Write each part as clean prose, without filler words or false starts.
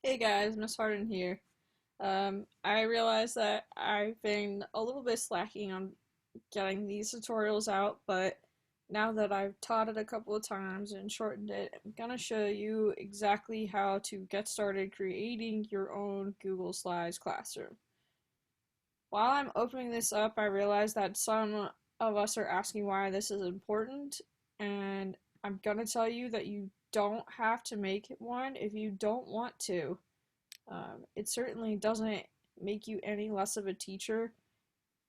Hey guys, Miss Harden here. I realized that I've been a little bit slacking on getting these tutorials out, but now that I've taught it a couple of times and shortened it, I'm gonna show you exactly how to get started creating your own Google Slides classroom. While I'm opening this up, I realize that some of us are asking why this is important, and I'm gonna tell you that you don't have to make one if you don't want to. It certainly doesn't make you any less of a teacher.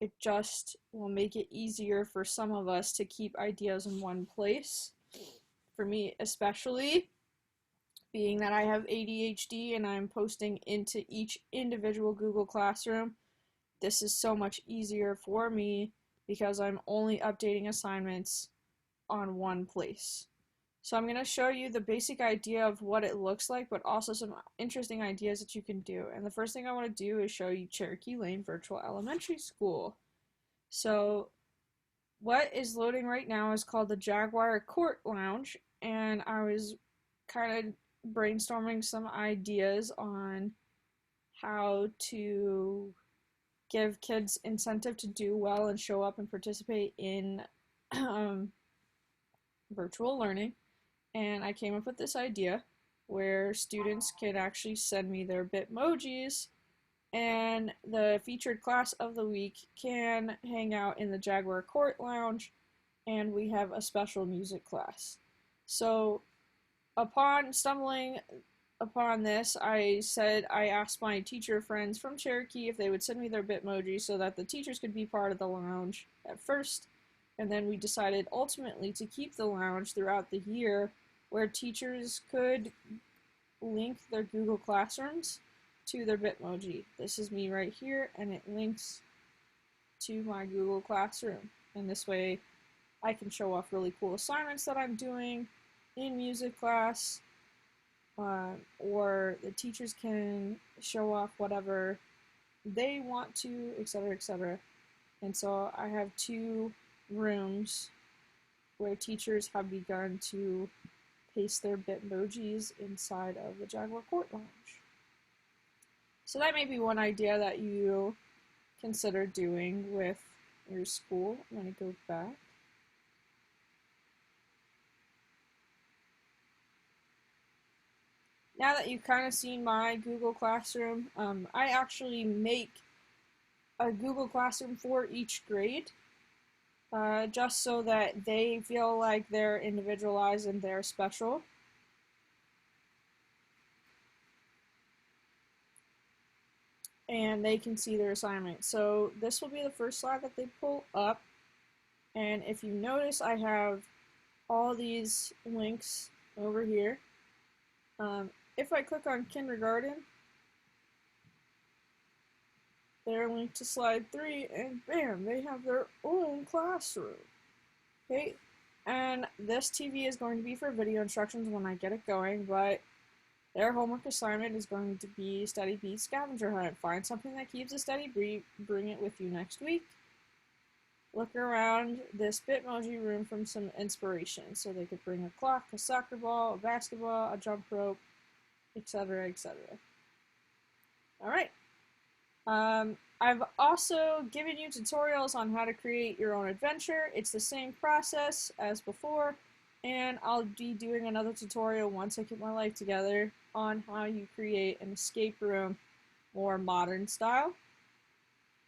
It just will make it easier for some of us to keep ideas in one place. For me, especially, being that I have ADHD and I'm posting into each individual Google Classroom, this is so much easier for me because I'm only updating assignments on one place. So I'm going to show you the basic idea of what it looks like, but also some interesting ideas that you can do. And the first thing I want to do is show you Cherokee Lane Virtual Elementary School. So what is loading right now is called the Jaguar Court Lounge, and I was kind of brainstorming some ideas on how to give kids incentive to do well and show up and participate in virtual learning. And I came up with this idea where students could actually send me their Bitmojis, and the featured class of the week can hang out in the Jaguar Court Lounge, and we have a special music class. So, upon stumbling upon this, I asked my teacher friends from Cherokee if they would send me their Bitmoji so that the teachers could be part of the lounge at first, and then we decided ultimately to keep the lounge throughout the year where teachers could link their Google Classrooms to their Bitmoji. This is me right here, and it links to my Google Classroom. And this way I can show off really cool assignments that I'm doing in music class, or the teachers can show off whatever they want to, etc., etc. And so I have two rooms where teachers have begun to paste their Bitmojis inside of the Jaguar Court Lounge. So that may be one idea that you consider doing with your school. I'm going to go back. Now that you've kind of seen my Google Classroom, I actually make a Google Classroom for each grade, just so that they feel like they're individualized and they're special. And they can see their assignment. So this will be the first slide that they pull up. And if you notice, I have all these links over here. If I click on kindergarten, they're linked to slide 3, and bam, they have their own classroom. Okay, and this TV is going to be for video instructions when I get it going, but their homework assignment is going to be Study Beat Scavenger Hunt. Find something that keeps a steady beat, bring it with you next week. Look around this Bitmoji room for some inspiration. So they could bring a clock, a soccer ball, a basketball, a jump rope, etc., etc. Alright. I've also given you tutorials on how to create your own adventure. It's the same process as before, and I'll be doing another tutorial once I get my life together on how you create an escape room more modern style.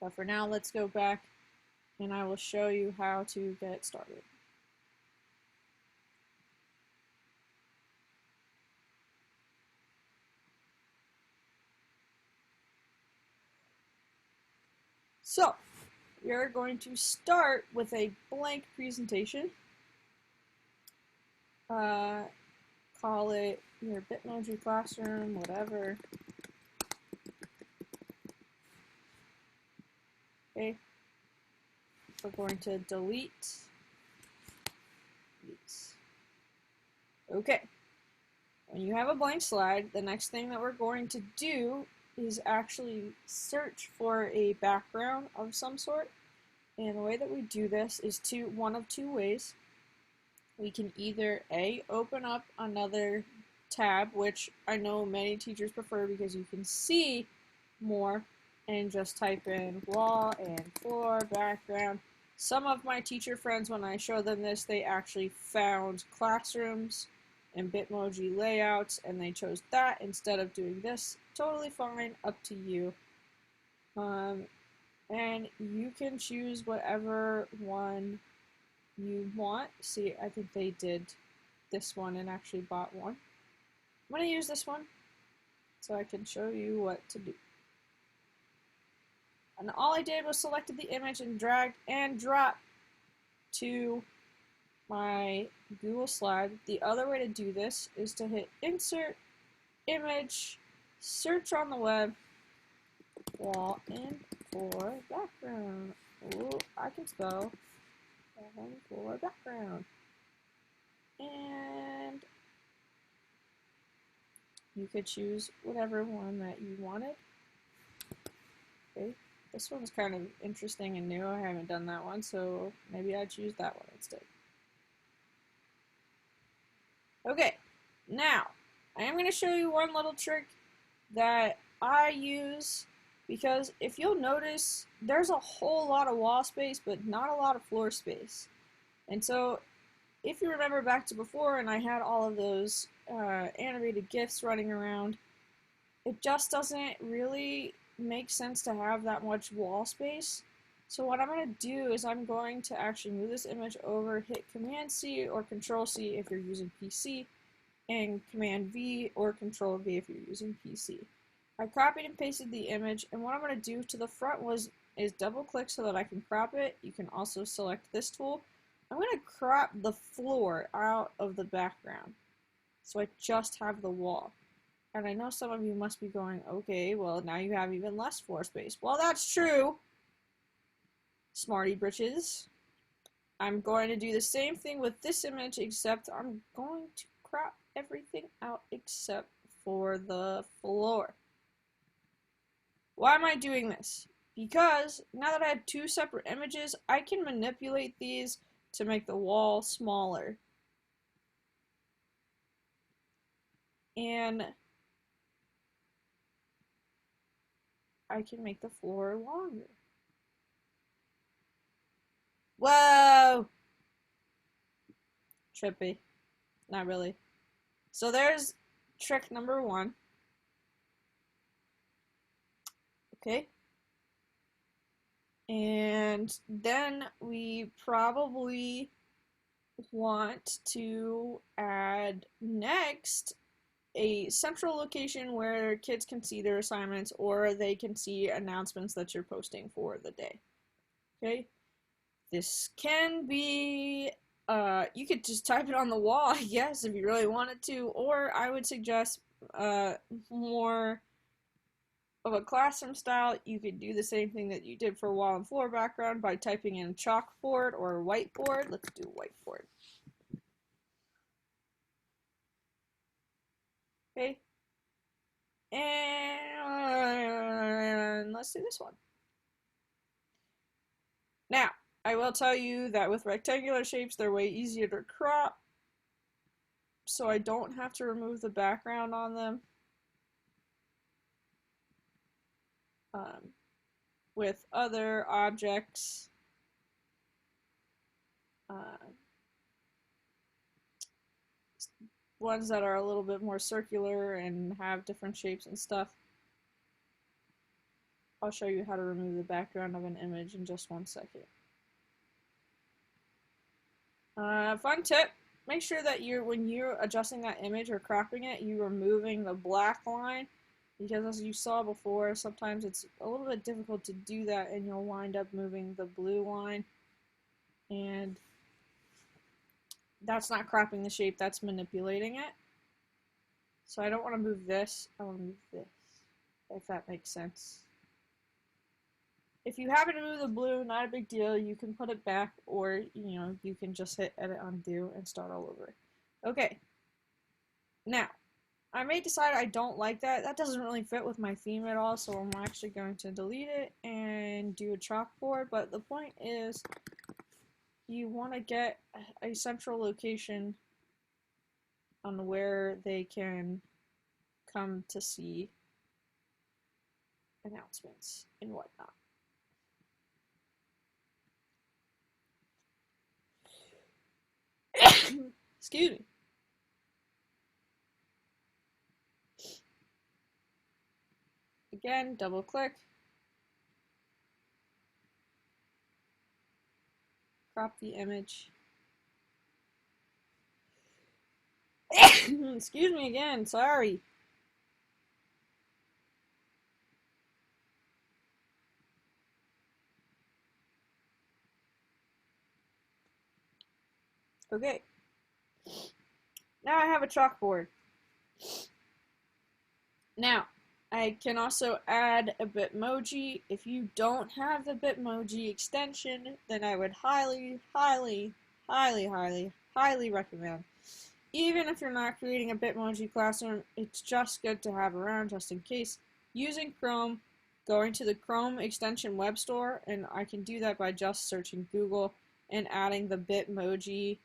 But for now, let's go back and I will show you how to get started. So, we are going to start with a blank presentation. Call it your Bitmoji classroom, whatever. Okay. We're going to delete these. Okay. When you have a blank slide, the next thing that we're going to do is actually search for a background of some sort. And the way that we do this is one of two ways. We can either A, open up another tab, which I know many teachers prefer because you can see more, and just type in wall and floor background. Some of my teacher friends, when I show them this, they actually found classrooms and Bitmoji layouts, and they chose that instead of doing this. Totally fine, up to you. And you can choose whatever one you want. See, I think they did this one and actually bought one. I'm going to use this one so I can show you what to do. And all I did was selected the image and dragged and dropped to my Google slide. The other way to do this is to hit Insert, Image, Search on the web, wall and floor background. Ooh, I can spell wall and floor background. And you could choose whatever one that you wanted. Okay, this one's kind of interesting and new. I haven't done that one, so maybe I choose that one instead. Okay, now I am going to show you one little trick that I use, because if you'll notice, there's a whole lot of wall space, but not a lot of floor space. And so if you remember back to before and I had all of those animated GIFs running around, it just doesn't really make sense to have that much wall space. So what I'm going to do is I'm going to actually move this image over, hit Command C or Control C if you're using PC, and Command V or Control V if you're using PC. I copied and pasted the image, and what I'm going to do to the front is double click so that I can crop it. You can also select this tool. I'm going to crop the floor out of the background so I just have the wall. And I know some of you must be going, okay, well now you have even less floor space. Well, that's true, smarty britches. I'm going to do the same thing with this image, except I'm going to crop everything out except for the floor. Why am I doing this? Because now that I have two separate images, I can manipulate these to make the wall smaller. And I can make the floor longer. Whoa! Trippy. Not really. So there's trick number one. Okay. And then we probably want to add next a central location where kids can see their assignments or they can see announcements that you're posting for the day. Okay? This can be, you could just type it on the wall, I guess, if you really wanted to, or I would suggest more of a classroom style. You could do the same thing that you did for wall and floor background by typing in chalkboard or whiteboard. Let's do whiteboard. Okay. And let's do this one. Now, I will tell you that with rectangular shapes, they're way easier to crop, so I don't have to remove the background on them. With other objects, ones that are a little bit more circular and have different shapes and stuff, I'll show you how to remove the background of an image in just 1 second. Fun tip, make sure that when you're adjusting that image or cropping it, you are moving the black line, because as you saw before, sometimes it's a little bit difficult to do that and you'll wind up moving the blue line, and that's not cropping the shape, that's manipulating it. So I don't want to move this, I want to move this, if that makes sense. If you happen to move the blue, not a big deal, you can put it back, or you can just hit edit undo and start all over. Okay, now I may decide I don't like that. That doesn't really fit with my theme at all, so I'm actually going to delete it and do a chalkboard. But the point is, you want to get a central location on where they can come to see announcements and whatnot. Excuse me. Again, double click. Crop the image. Excuse me again, sorry. Okay. Now I have a chalkboard. Now, I can also add a Bitmoji. If you don't have the Bitmoji extension, then I would highly, highly, highly, highly, highly recommend. Even if you're not creating a Bitmoji classroom, it's just good to have around just in case. Using Chrome, going to the Chrome extension web store, and I can do that by just searching Google and adding the Bitmoji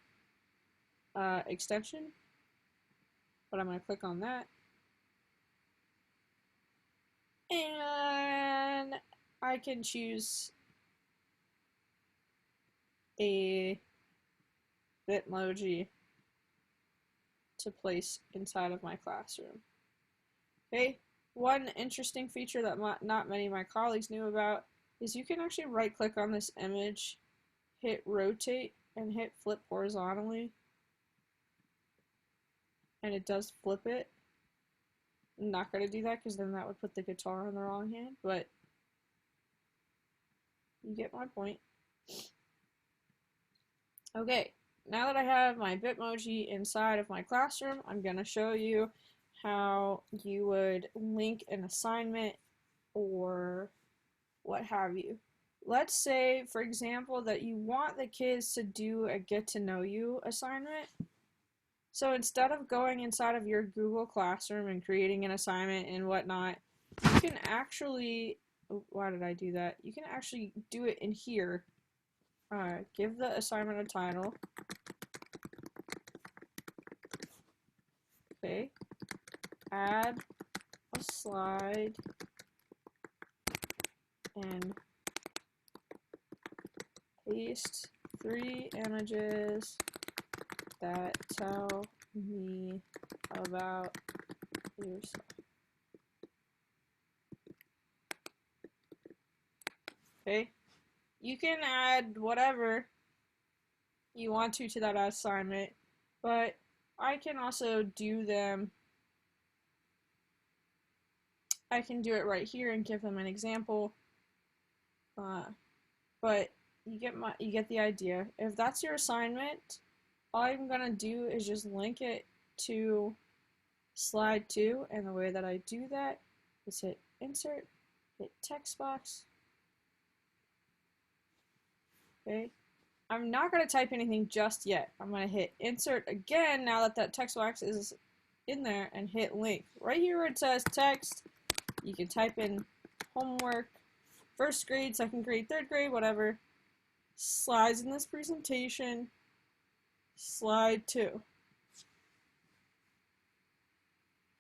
extension. But I'm going to click on that. And I can choose a Bitmoji to place inside of my classroom. Okay, one interesting feature that not many of my colleagues knew about is you can actually right click on this image, hit rotate, and hit flip horizontally, and it does flip it. I'm not going to do that because then that would put the guitar in the wrong hand, but you get my point. Okay, now that I have my Bitmoji inside of my classroom, I'm going to show you how you would link an assignment or what have you. Let's say, for example, that you want the kids to do a get to know you assignment. So instead of going inside of your Google Classroom and creating an assignment and whatnot, you can actually, oh, why did I do that? You can actually do it in here. Give the assignment a title. Okay. Add a slide and paste 3 images that tell me about yourself. Okay, you can add whatever you want to that assignment, but I can also do them. I can do it right here and give them an example. But you get the idea. If that's your assignment, all I'm gonna do is just link it to slide 2, and the way that I do that is hit insert, hit text box. Okay, I'm not gonna type anything just yet. I'm gonna hit insert again now that that text box is in there, and hit link. Right here where it says text, you can type in homework, first grade, second grade, third grade, whatever. Slides in this presentation, slide 2.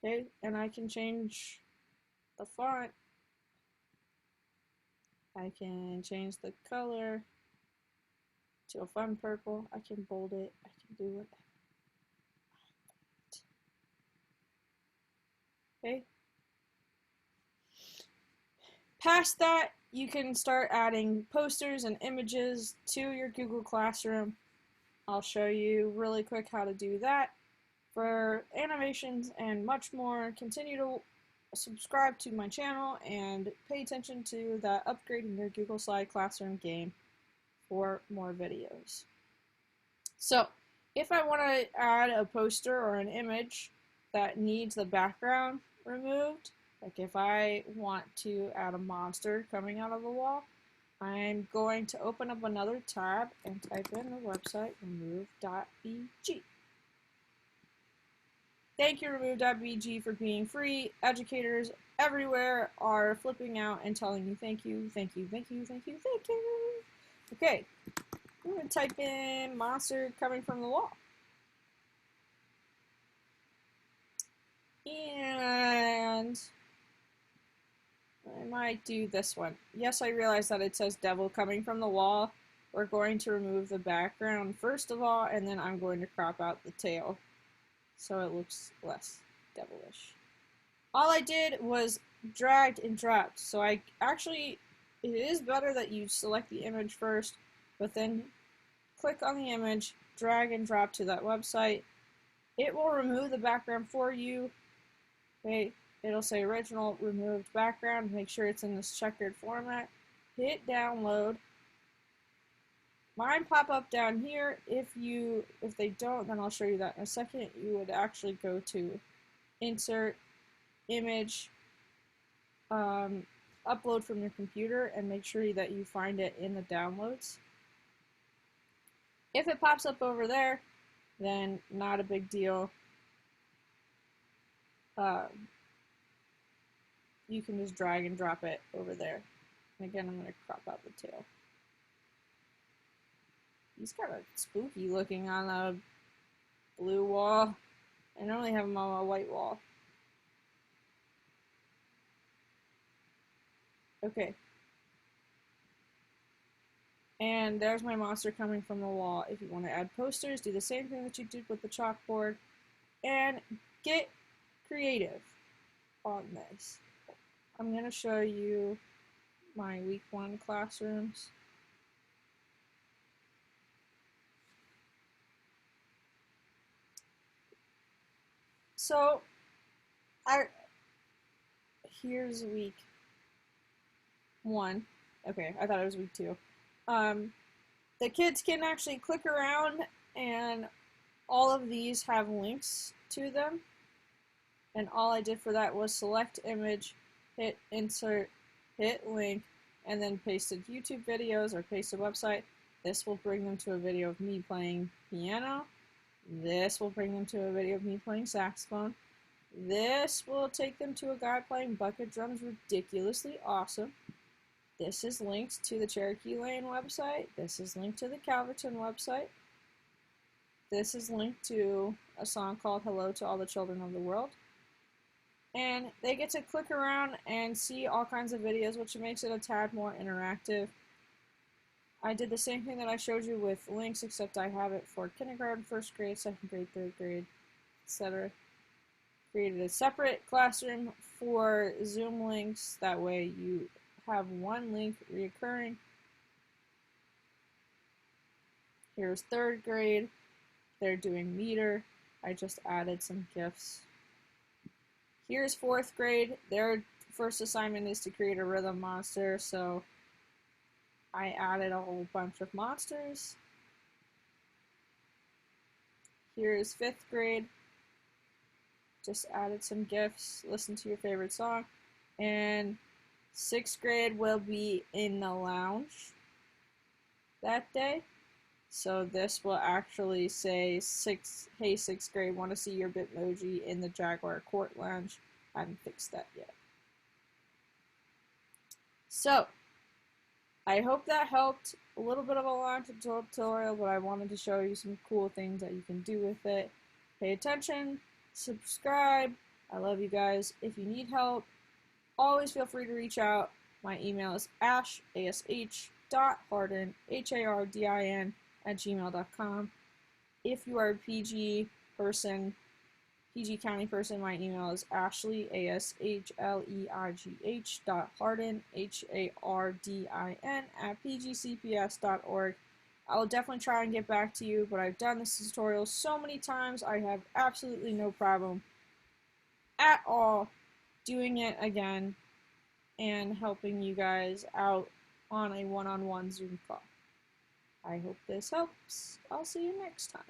Okay, and I can change the font. I can change the color to a fun purple. I can bold it. I can do whatever. Okay. Past that, you can start adding posters and images to your Google Classroom. I'll show you really quick how to do that. For animations and much more, continue to subscribe to my channel and pay attention to that Upgrading Your Google Slide Classroom game for more videos. So, if I want to add a poster or an image that needs the background removed, like if I want to add a monster coming out of the wall, I'm going to open up another tab and type in the website remove.bg. Thank you, remove.bg, for being free. Educators everywhere are flipping out and telling you thank you, thank you, thank you, thank you, thank you. Okay, I'm going to type in monster coming from the wall. might do this one. Yes, I realize that it says devil coming from the wall. We're going to remove the background first of all, and then I'm going to crop out the tail so it looks less devilish. All I did was dragged and dropped, so I actually, it is better that you select the image first, but then click on the image, drag and drop to that website. It will remove the background for you. Okay, it'll say original removed background. Make sure it's in this checkered format. Hit download. Mine pop up down here. If they don't, then I'll show you that in a second. You would actually go to insert image, upload from your computer, and make sure that you find it in the downloads. If it pops up over there, then not a big deal. You can just drag and drop it over there. And again, I'm going to crop out the tail. He's kind of spooky looking on a blue wall. I normally have him on a white wall. Okay. And there's my monster coming from the wall. If you want to add posters, do the same thing that you did with the chalkboard. And get creative on this. I'm going to show you my week 1 classrooms. So, here's week 1. Okay, I thought it was week 2. The kids can actually click around, and all of these have links to them. And all I did for that was select image, hit insert, hit link, and then pasted YouTube videos or paste a website. This will bring them to a video of me playing piano. This will bring them to a video of me playing saxophone. This will take them to a guy playing bucket drums ridiculously awesome. This is linked to the Cherokee Lane website. This is linked to the Calverton website. This is linked to a song called Hello to All the Children of the World. And they get to click around and see all kinds of videos, which makes it a tad more interactive. I did the same thing that I showed you with links, except I have it for kindergarten, 1st grade, 2nd grade, 3rd grade, etc. Created a separate classroom for Zoom links. That way you have one link reoccurring. Here's 3rd grade. They're doing meter. I just added some GIFs. Here's 4th grade. Their first assignment is to create a rhythm monster, so I added a whole bunch of monsters. Here's 5th grade. Just added some GIFs. Listen to your favorite song. And 6th grade will be in the lounge that day. So this will actually say, hey 6th grade, want to see your Bitmoji in the Jaguar Court Lounge. I haven't fixed that yet. So, I hope that helped. A little bit of a long tutorial, but I wanted to show you some cool things that you can do with it. Pay attention, subscribe. I love you guys. If you need help, always feel free to reach out. My email is ash.hardin, HARDIN, @gmail.com. If you are a PG person, PG County person, my email is Ashley, ASHLEIGH.Hardin, HARDIN, @pgcps.org. I will definitely try and get back to you, but I've done this tutorial so many times, I have absolutely no problem at all doing it again and helping you guys out on a one-on-one Zoom call. I hope this helps. I'll see you next time.